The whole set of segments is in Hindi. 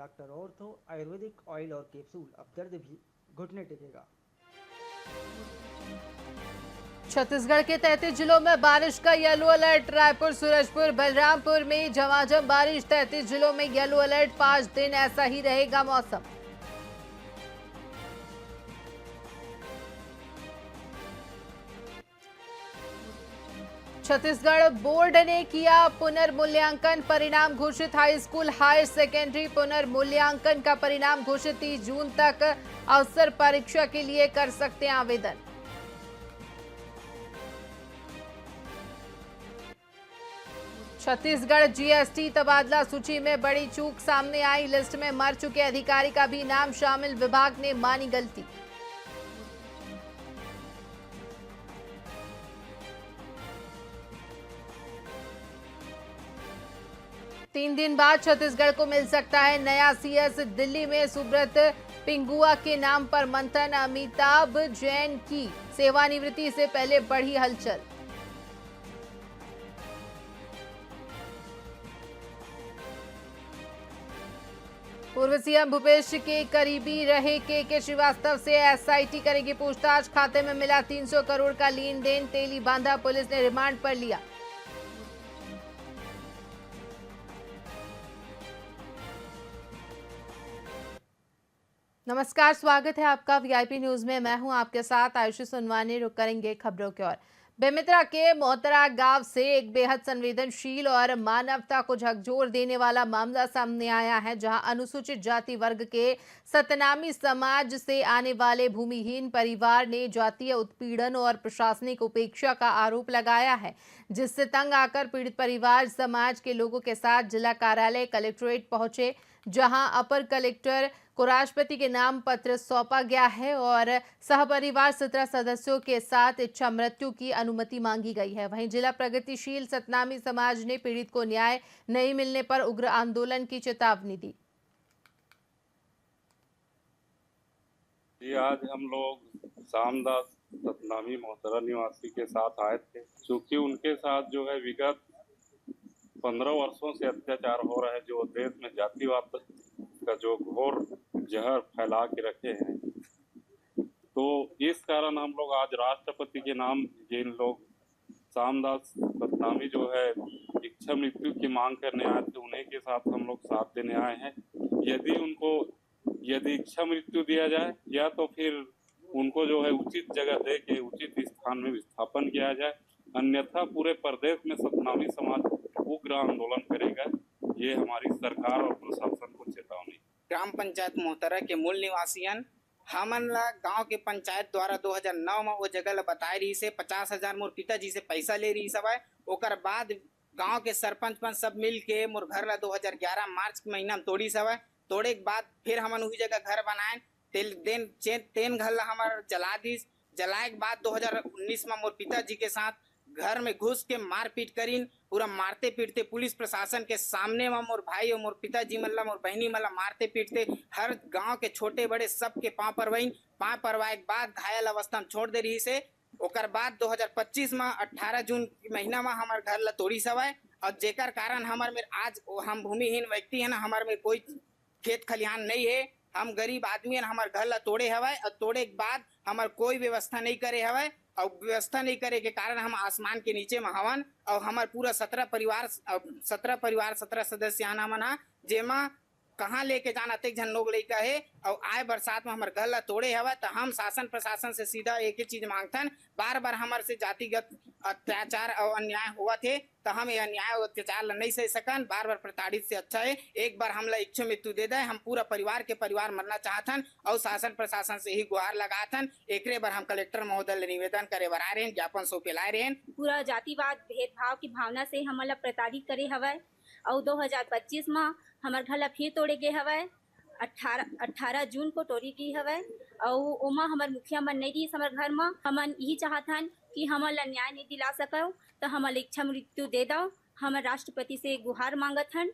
डॉक्टर ऑर्थो आयुर्वेदिक ऑयल और कैप्सूल, अब दर्द भी घुटने टेकेगा। छत्तीसगढ़ के 33 जिलों में बारिश का येलो अलर्ट। रायपुर, सूरजपुर, बलरामपुर में झमाझम बारिश। 33 जिलों में येलो अलर्ट। 5 दिन ऐसा ही रहेगा मौसम। छत्तीसगढ़ बोर्ड ने किया पुनर्मूल्यांकन, परिणाम घोषित। हाई स्कूल, हायर सेकेंडरी पुनर्मूल्यांकन का परिणाम घोषित। 30 जून तक अवसर परीक्षा के लिए कर सकते हैं आवेदन। छत्तीसगढ़ जीएसटी तबादला सूची में बड़ी चूक सामने आई। लिस्ट में मर चुके अधिकारी का भी नाम शामिल। विभाग ने मानी गलती। तीन दिन बाद छत्तीसगढ़ को मिल सकता है नया सीएस। दिल्ली में सुब्रत पिंगुआ के नाम पर मंथन। अमिताभ जैन की सेवानिवृत्ति से पहले बढ़ी हलचल। पूर्व सीएम भूपेश के करीबी रहे के श्रीवास्तव से एसआईटी करेगी पूछताछ। खाते में मिला 300 करोड़ का लेन देन। तेली बांधा पुलिस ने रिमांड पर लिया। नमस्कार, स्वागत है आपका वीआईपी न्यूज में। मैं हूं आपके साथ आयुषी सुनवानी। रुक करेंगे खबरों की ओर। बेमित्रा के मोहतरा गांव से एक बेहद संवेदनशील और मानवता को झकझोर देने वाला मामला सामने आया है, जहां अनुसूचित जाति वर्ग के सतनामी समाज से आने वाले भूमिहीन परिवार ने जातीय उत्पीड़न और प्रशासनिक उपेक्षा का आरोप लगाया है, जिससे तंग आकर पीड़ित परिवार समाज के लोगों के साथ जिला कार्यालय कलेक्ट्रेट पहुंचे, जहां अपर कलेक्टर को राष्ट्रपति के नाम पत्र सौंपा गया है और सहपरिवार 17 सदस्यों के साथ इच्छा मृत्यु की अनुमति मांगी गई है। वहीं जिला प्रगतिशील सतनामी समाज ने पीड़ित को न्याय नहीं मिलने पर उग्र आंदोलन की चेतावनी दी। जी, आज हम लोग सामदास सतनामी मोहतरा निवासी के साथ आए थे, क्योंकि उनके साथ जो है विगत 15 वर्षों से अत्याचार हो रहा है, जो देश में जातिवाद का जो घोर जहर फैला के रखे हैं। तो इस कारण हम लोग आज राष्ट्रपति के नाम जिन लोग सामदास सतनामी जो है इच्छा मृत्यु की मांग करने आए थे, उन्हीं के साथ हम लोग साथ देने आए हैं। यदि इच्छा मृत्यु दिया जाए या तो फिर उनको जो है उचित जगह दे के उचित स्थान में विस्थापन किया जाए, अन्यथा पूरे प्रदेश में सतनामी समाज उग्र आंदोलन करेगा। ये हमारी सरकार और प्रशासन को चेतावनी। ग्राम पंचायत मोहतरा के मूल निवासियन हमन ला गांव के पंचायत द्वारा 2009 में वो जगह ला बताई रही से 50,000 मोर पिताजी से पैसा ले रही सब है। ओकर बाद गांव के सरपंच मन सब मिल के मोर घर ला 2011 मार्च के महीना में तोड़ी सब है। तोड़े के बाद फिर हमन वही जगह घर बनाए। तेन घर ला हमार जला दी। जलाए के बाद 2019 में मोर पिताजी के साथ घर में घुस के मारपीट करीन। पूरा मारते पीटते पुलिस प्रशासन के सामने में मोर भाई और मोर पिताजी मतलब मोर बहनी मतलब मारते पीटते हर गांव के छोटे बड़े सबके पाँव परवाए के बाद घायल अवस्था में छोड़ दे रही से। ओकर बाद 2025 में 18 जून महीना में हमार घर ला तोड़ी सवाए, और जेकर कारण हमार में आज हम भूमिहीन व्यक्ति है ना, हमार में कोई खेत खलिहान नहीं है। हम गरीब आदमी है, हमार घर ला तोड़े हवाए और तोड़े के बाद हमार कोई व्यवस्था नहीं करे हवाए। और व्यवस्था नहीं करे के कारण हम आसमान के नीचे में हवन। और हमार पूरा 17 परिवार 17 सदस्य आना मना, जेमा कहाँ लेके जाना तक जन लोग लेकर है। और आए बरसात में हमारे घर ला तोड़े हवा। तो हम शासन प्रशासन से सीधा एक ही चीज मांगथन, बार बार हमारे से जातिगत अत्याचार और अन्याय हुआ थे, तो हम ये अन्याय और अत्याचार नहीं सह सकन। बार बार प्रताड़ित से अच्छा है एक बार हमला इच्छा मृत्यु दे दे। हम पूरा परिवार मरना चाहतन और शासन प्रशासन से ही गुहार लगाथन। एकरे बार हम कलेक्टर महोदय निवेदन करे बर आए रहे, ज्ञापन सौंपे लाए रहे। पूरा जातिवाद भेदभाव की भावना से हमला प्रताड़ित करे हवय। और 2025 में हमार घर ला फिर तोड़े गए हवय। 18 जून को तोड़ी गई हवय। और ओमा हमार मुखिया मन नहीं रही हमार घर में। हमन यही चाहतन कि हमन ला न्याय नहीं दिला सको तो हमार इच्छा मृत्यु दे दो। हमार राष्ट्रपति से गुहार मांगत हन।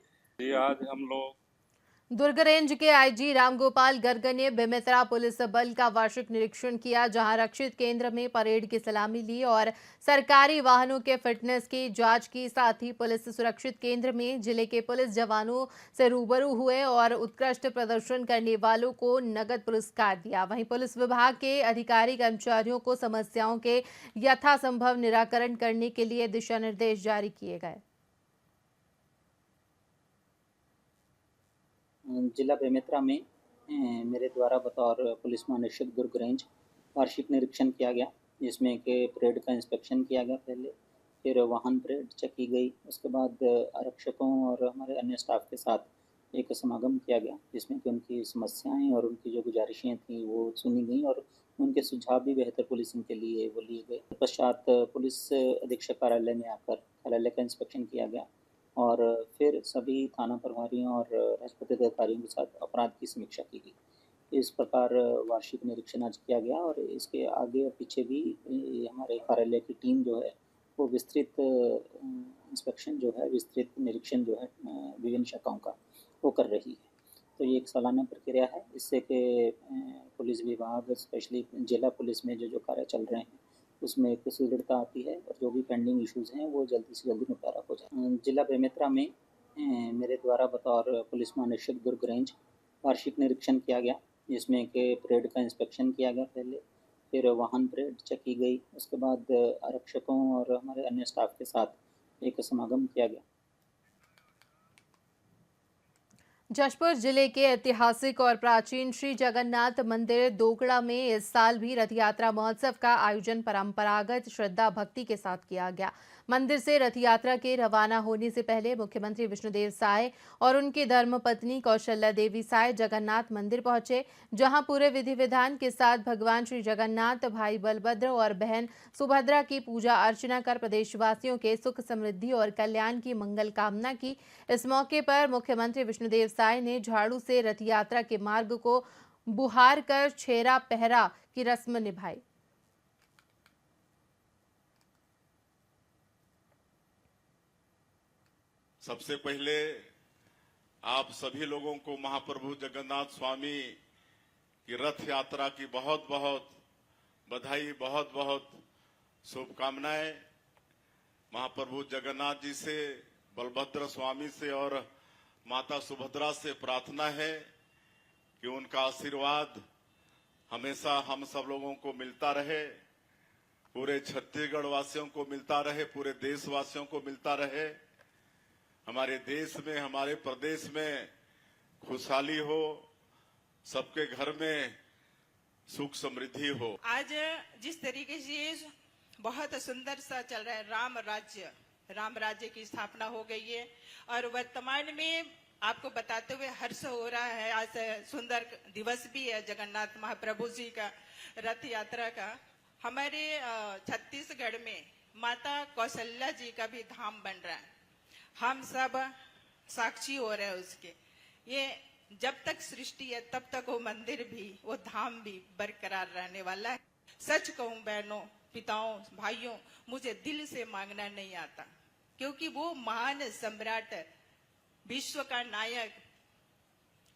आज हम लोग दुर्ग रेंज के आईजी रामगोपाल गर्ग ने बेमेतरा पुलिस बल का वार्षिक निरीक्षण किया, जहां रक्षित केंद्र में परेड की सलामी ली और सरकारी वाहनों के फिटनेस की जांच की। साथ ही पुलिस सुरक्षित केंद्र में जिले के पुलिस जवानों से रूबरू हुए और उत्कृष्ट प्रदर्शन करने वालों को नगद पुरस्कार दिया। वहीं पुलिस विभाग के अधिकारी कर्मचारियों को समस्याओं के यथासंभव निराकरण करने के लिए दिशा निर्देश जारी किए गए। जिला बेमेतरा में मेरे द्वारा बतौर पुलिस महानिरीक्षक दुर्ग रेंज वार्षिक निरीक्षण किया गया, जिसमें कि परेड का इंस्पेक्शन किया गया पहले, फिर वाहन परेड चेक की गई, उसके बाद आरक्षकों और हमारे अन्य स्टाफ के साथ एक समागम किया गया, जिसमें कि उनकी समस्याएं और उनकी जो गुजारिशें थी वो सुनी गई और उनके सुझाव भी बेहतर पुलिसिंग के लिए वो लिए गए। पश्चात पुलिस अधीक्षक कार्यालय में आकर कार्यालय का इंस्पेक्शन किया गया और फिर सभी थाना प्रभारियों और राजपत्रित अधिकारियों के साथ अपराध की समीक्षा की गई। इस प्रकार वार्षिक निरीक्षण आज किया गया और इसके आगे और पीछे भी हमारे कार्यालय की टीम जो है वो विस्तृत इंस्पेक्शन जो है, विस्तृत निरीक्षण जो है विभिन्न शाखाओं का वो कर रही है। तो ये एक सालाना प्रक्रिया है, इससे कि पुलिस विभाग स्पेशली जिला पुलिस में जो कार्य चल रहे हैं उसमें एक सुदृढ़ता आती है और जो भी पेंडिंग इश्यूज़ हैं वो जल्दी से जल्दी निपटारा हो जाए। जिला बेमेतरा में मेरे द्वारा बतौर पुलिस महानिरीक्षक दुर्ग रेंज वार्षिक निरीक्षण किया गया, जिसमें कि परेड का इंस्पेक्शन किया गया पहले, फिर वाहन परेड चेक की गई, उसके बाद आरक्षकों और हमारे अन्य स्टाफ के साथ एक समागम किया गया। जशपुर जिले के ऐतिहासिक और प्राचीन श्री जगन्नाथ मंदिर दोगड़ा में इस साल भी रथ यात्रा महोत्सव का आयोजन परंपरागत श्रद्धा भक्ति के साथ किया गया। मंदिर से रथ यात्रा के रवाना होने से पहले मुख्यमंत्री विष्णुदेव साय और उनकी धर्मपत्नी कौशल्या देवी साय जगन्नाथ मंदिर पहुंचे, जहां पूरे विधि विधान के साथ भगवान श्री जगन्नाथ, भाई बलभद्र और बहन सुभद्रा की पूजा अर्चना कर प्रदेशवासियों के सुख समृद्धि और कल्याण की मंगल कामना की। इस मौके पर मुख्यमंत्री विष्णुदेव साय ने झाड़ू से रथ यात्रा के मार्ग को बुहार कर छेरा पहरा की रस्म निभाई। सबसे पहले आप सभी लोगों को महाप्रभु जगन्नाथ स्वामी की रथ यात्रा की बहुत बहुत बधाई, बहुत बहुत शुभकामनाएं। महाप्रभु जगन्नाथ जी से, बलभद्र स्वामी से और माता सुभद्रा से प्रार्थना है कि उनका आशीर्वाद हमेशा हम सब लोगों को मिलता रहे, पूरे छत्तीसगढ़ वासियों को मिलता रहे, पूरे देशवासियों को मिलता रहे। हमारे देश में, हमारे प्रदेश में खुशहाली हो, सबके घर में सुख समृद्धि हो। आज जिस तरीके से बहुत सुंदर सा चल रहा है राम राज्य की स्थापना हो गई है और वर्तमान में आपको बताते हुए हर्ष हो रहा है। आज सुंदर दिवस भी है जगन्नाथ महाप्रभु जी का रथ यात्रा का। हमारे छत्तीसगढ़ में माता कौशल्या जी का भी धाम बन रहा है, हम सब साक्षी हो रहे हैं उसके। ये जब तक सृष्टि है तब तक वो मंदिर भी, वो धाम भी बरकरार रहने वाला है। सच कहूं बहनों, पिताओं, भाइयों, मुझे दिल से मांगना नहीं आता, क्योंकि वो महान सम्राट, विश्व का नायक,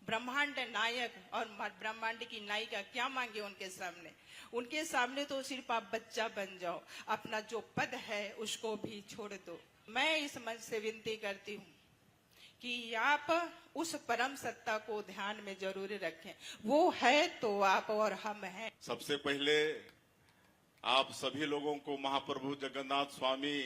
ब्रह्मांड नायक और ब्रह्मांड की नायिका क्या मांगे उनके सामने। उनके सामने तो सिर्फ आप बच्चा बन जाओ, अपना जो पद है उसको भी छोड़ दो। मैं इस मंच से विनती करती हूँ कि आप उस परम सत्ता को ध्यान में जरूर रखें। वो है तो आप और हम हैं। सबसे पहले आप सभी लोगों को महाप्रभु जगन्नाथ स्वामी।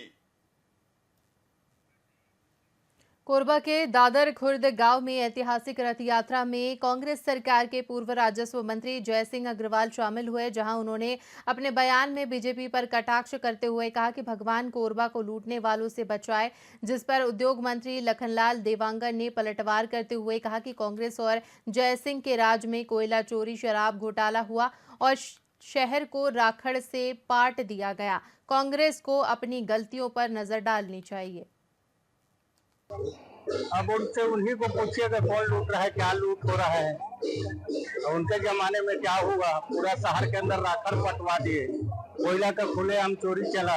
कोरबा के दादर खुर्द गांव में ऐतिहासिक रथ यात्रा में कांग्रेस सरकार के पूर्व राजस्व मंत्री जय सिंह अग्रवाल शामिल हुए, जहां उन्होंने अपने बयान में बीजेपी पर कटाक्ष करते हुए कहा कि भगवान कोरबा को लूटने वालों से बचाए, जिस पर उद्योग मंत्री लखनलाल देवांगन ने पलटवार करते हुए कहा कि कांग्रेस और जय सिंह के राज में कोयला चोरी, शराब घोटाला हुआ और शहर को राखड़ से पाट दिया गया। कांग्रेस को अपनी गलतियों पर नजर डालनी चाहिए। अब उनसे उन्हीं को पूछिए कि कौन लूट रहा है, क्या लूट हो रहा है। उनके जमाने में क्या हुआ, पूरा शहर के अंदर राखड़ पटवा दिए, कोयला का खुलेआम चोरी चला,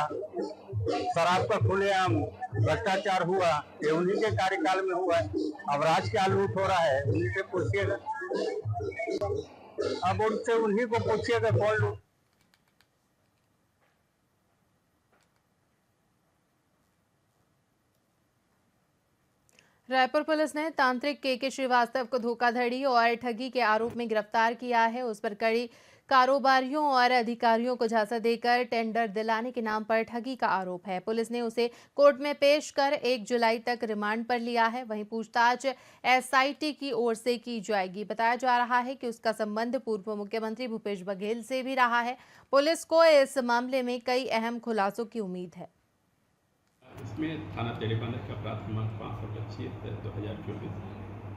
शराब का खुलेआम भ्रष्टाचार हुआ, ये उन्हीं के कार्यकाल में हुआ है। अब राज क्या लूट हो रहा है, उन्हीं से पूछिएगा। अब उनसे उन्हीं को पूछिएगा कौन लूट। रायपुर पुलिस ने तांत्रिक के श्रीवास्तव को धोखाधड़ी और ठगी के आरोप में गिरफ्तार किया है। उस पर कई कारोबारियों और अधिकारियों को झांसा देकर टेंडर दिलाने के नाम पर ठगी का आरोप है। पुलिस ने उसे कोर्ट में पेश कर 1 जुलाई तक रिमांड पर लिया है। वहीं पूछताछ एसआईटी की ओर से की जाएगी। बताया जा रहा है कि उसका संबंध पूर्व मुख्यमंत्री भूपेश बघेल से भी रहा है। पुलिस को इस मामले में कई अहम खुलासों की उम्मीद है। इसमें थाना तेलीबांधा का अपराध क्रमांक 525/2024,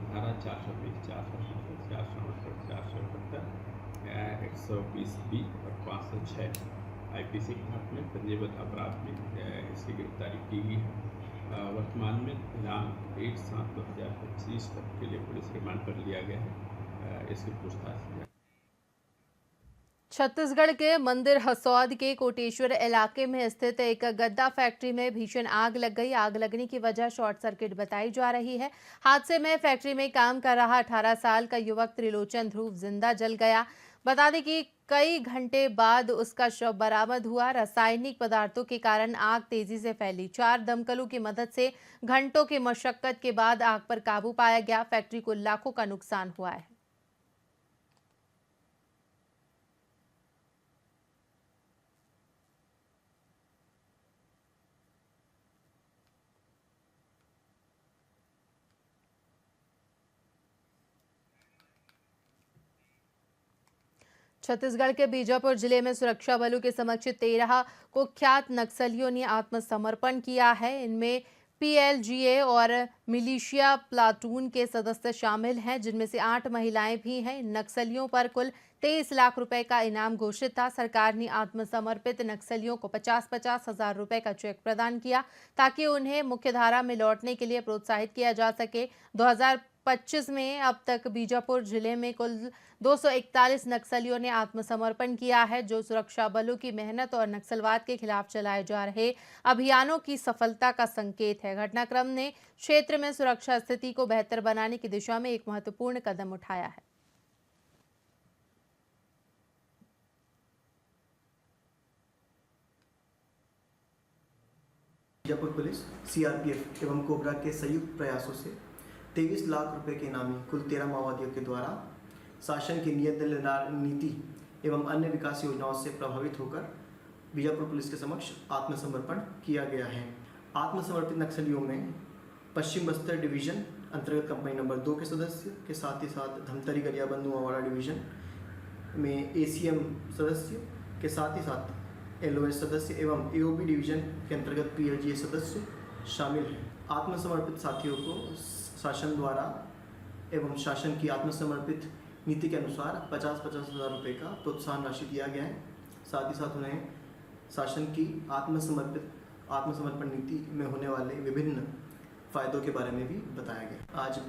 धारा 420, 470, 120B और 506 आईपीसी के तहत में पंजीबद्ध अपराध में इसकी गिरफ्तारी की गई है। वर्तमान में दिनांक 1/7/2025 तक के लिए पुलिस रिमांड पर लिया गया है। इसकी पूछताछ छत्तीसगढ़ के मंदिर हसौद के कोटेश्वर इलाके में स्थित एक गद्दा फैक्ट्री में भीषण आग लग गई। आग लगने की वजह शॉर्ट सर्किट बताई जा रही है। हादसे में फैक्ट्री में काम कर रहा 18 साल का युवक त्रिलोचन ध्रुव जिंदा जल गया। बता दें कि कई घंटे बाद उसका शव बरामद हुआ। रासायनिक पदार्थों के कारण आग तेजी से फैली। 4 दमकलों की मदद से घंटों की मशक्कत के बाद आग पर काबू पाया गया। फैक्ट्री को लाखों का नुकसान हुआ है। छत्तीसगढ़ के बीजापुर जिले में सुरक्षा बलों के समक्ष 13 कुख्यात नक्सलियों ने आत्मसमर्पण किया है। इनमें पीएलजीए और मिलिशिया प्लाटून के सदस्य शामिल हैं, जिनमें से 8 महिलाएं भी हैं। नक्सलियों पर कुल 23 लाख रुपए का इनाम घोषित था। सरकार ने आत्मसमर्पित नक्सलियों को 50-50 हजार रुपए का चेक प्रदान किया ताकि उन्हें मुख्यधारा में लौटने के लिए प्रोत्साहित किया जा सके। 2025 में अब तक बीजापुर जिले में कुल 241 नक्सलियों ने आत्मसमर्पण किया है, जो सुरक्षा बलों की मेहनत और नक्सलवाद के खिलाफ चलाए जा रहे अभियानों की सफलता का संकेत है। घटनाक्रम ने क्षेत्र में सुरक्षा स्थिति को बेहतर बनाने की दिशा में एक महत्वपूर्ण कदम उठाया है। बीजापुर पुलिस, सीआरपीएफ एवं कोबरा के संयुक्त प्रयासों से 23 लाख रुपए के इनामी कुल 13 माओवादियों के द्वारा शासन की नियत नीति एवं अन्य विकास योजनाओं से प्रभावित होकर बीजापुर पुलिस के समक्ष आत्मसमर्पण किया गया है। आत्मसमर्पित नक्सलियों में पश्चिम बस्तर डिवीजन अंतर्गत कंपनी नंबर 2 के सदस्य के साथ ही साथ धमतरी गरियाबंद नुआवाड़ा डिवीजन में एसीएम सदस्य के साथ ही साथ एलओएस सदस्य एवं एओबी डिवीजन के अंतर्गत पीएलजीए सदस्य शामिल हैं। आत्मसमर्पित साथियों को शासन द्वारा एवं शासन की आत्मसमर्पित नीति के अनुसार 50-50 हजार रुपये का प्रोत्साहन राशि दिया गया है। साथ ही साथ उन्हें शासन की आत्मसमर्पण नीति में होने वाले विभिन्न फायदों के बारे में भी बताया गया। आज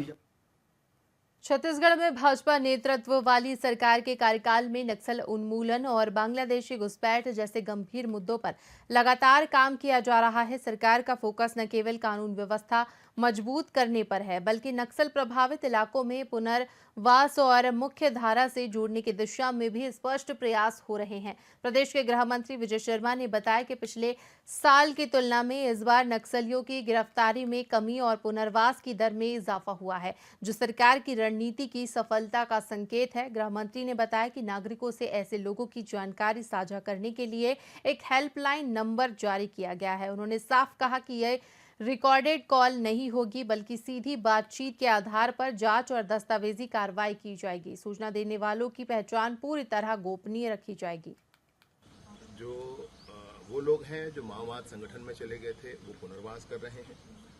छत्तीसगढ़ में भाजपा नेतृत्व वाली सरकार के कार्यकाल में नक्सल उन्मूलन और बांग्लादेशी घुसपैठ जैसे गंभीर मुद्दों पर लगातार काम किया जा रहा है। सरकार का फोकस न केवल कानून व्यवस्था मजबूत करने पर है, बल्कि नक्सल प्रभावित इलाकों में पुनर्वास और मुख्य धारा से जोड़ने की दिशा में भी स्पष्ट प्रयास हो रहे हैं। प्रदेश के गृह मंत्री विजय शर्मा ने बताया कि पिछले साल की तुलना में इस बार नक्सलियों की गिरफ्तारी में कमी और पुनर्वास की दर में इजाफा हुआ है, जो सरकार की रणनीति की सफलता का संकेत है। गृह मंत्री ने बताया कि नागरिकों से ऐसे लोगों की जानकारी साझा करने के लिए एक हेल्पलाइन नंबर जारी किया गया है। उन्होंने साफ कहा कि यह रिकॉर्डेड कॉल नहीं होगी, बल्कि सीधी बातचीत के आधार पर जांच और दस्तावेजी कार्रवाई की जाएगी। सूचना देने वालों की पहचान पूरी तरह गोपनीय रखी जाएगी। जो वो लोग हैं जो माओवाद संगठन में चले गए थे, वो पुनर्वास कर रहे हैं।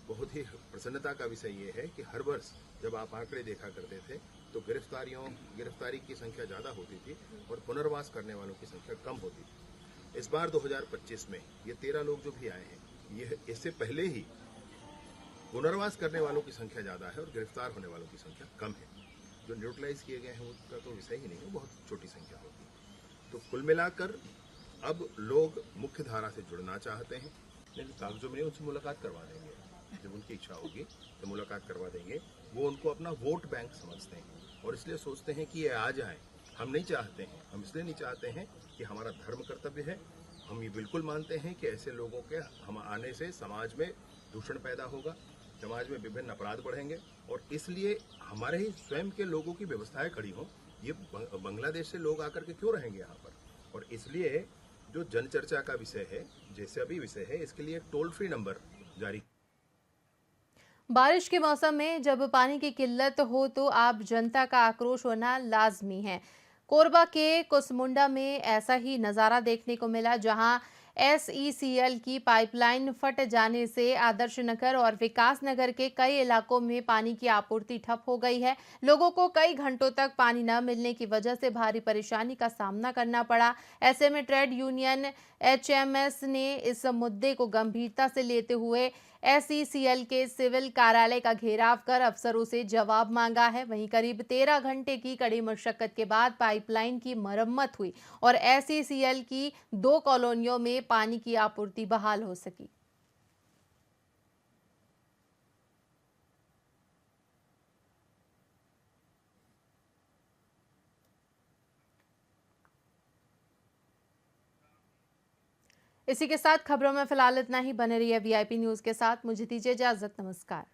बहुत ही प्रसन्नता का विषय ये है कि हर वर्ष जब आप आंकड़े देखा करते थे तो गिरफ्तारी की संख्या ज्यादा होती थी और पुनर्वास करने वालों की संख्या कम होती थी। इस बार 2025 में ये 13 लोग जो भी आए हैं, ये इससे पहले ही पुनर्वास करने वालों की संख्या ज्यादा है और गिरफ्तार होने वालों की संख्या कम है। जो न्यूट्रलाइज किए गए हैं उसका तो विषय ही नहीं है, बहुत छोटी संख्या होती है। तो कुल मिलाकर अब लोग मुख्य धारा से जुड़ना चाहते हैं नहीं कागजों में नहीं, उनसे मुलाकात करवा देंगे। जब उनकी इच्छा होगी तो मुलाकात करवा देंगे। वो उनको अपना वोट बैंक समझते हैं और इसलिए सोचते हैं कि ये आ जाए। हम नहीं चाहते हैं, हम इसलिए नहीं चाहते हैं कि हमारा धर्म कर्तव्य है। हम ये बिल्कुल मानते हैं कि ऐसे लोगों के हम आने से समाज में दूषण पैदा होगा, समाज में विभिन्न अपराध बढ़ेंगे और इसलिए हमारे ही स्वयं के लोगों की व्यवस्थाएं खड़ी हों। ये बांग्लादेश से लोग आकर के क्यों रहेंगे यहाँ पर? और इसलिए जो जन चर्चा का विषय है, जैसे अभी विषय है, इसके लिए एक टोल फ्री नंबर जारी। बारिश के मौसम में जब पानी की किल्लत हो तो आप जनता का आक्रोश होना लाजमी है। कोरबा के कुसमुंडा में ऐसा ही नज़ारा देखने को मिला, जहां SECL की पाइपलाइन फट जाने से आदर्श नगर और विकास नगर के कई इलाकों में पानी की आपूर्ति ठप हो गई है। लोगों को कई घंटों तक पानी न मिलने की वजह से भारी परेशानी का सामना करना पड़ा। ऐसे में ट्रेड यूनियन HMS ने इस मुद्दे को गंभीरता से लेते हुए SECL के सिविल कार्यालय का घेराव कर अफसरों से जवाब मांगा है। वहीं करीब 13 घंटे की कड़ी मशक्कत के बाद पाइपलाइन की मरम्मत हुई और SECL की 2 कॉलोनियों में पानी की आपूर्ति बहाल हो सकी। इसी के साथ खबरों में फिलहाल इतना ही। बने रहिए VIP न्यूज के साथ। मुझे दीजिए इजाजत। नमस्कार।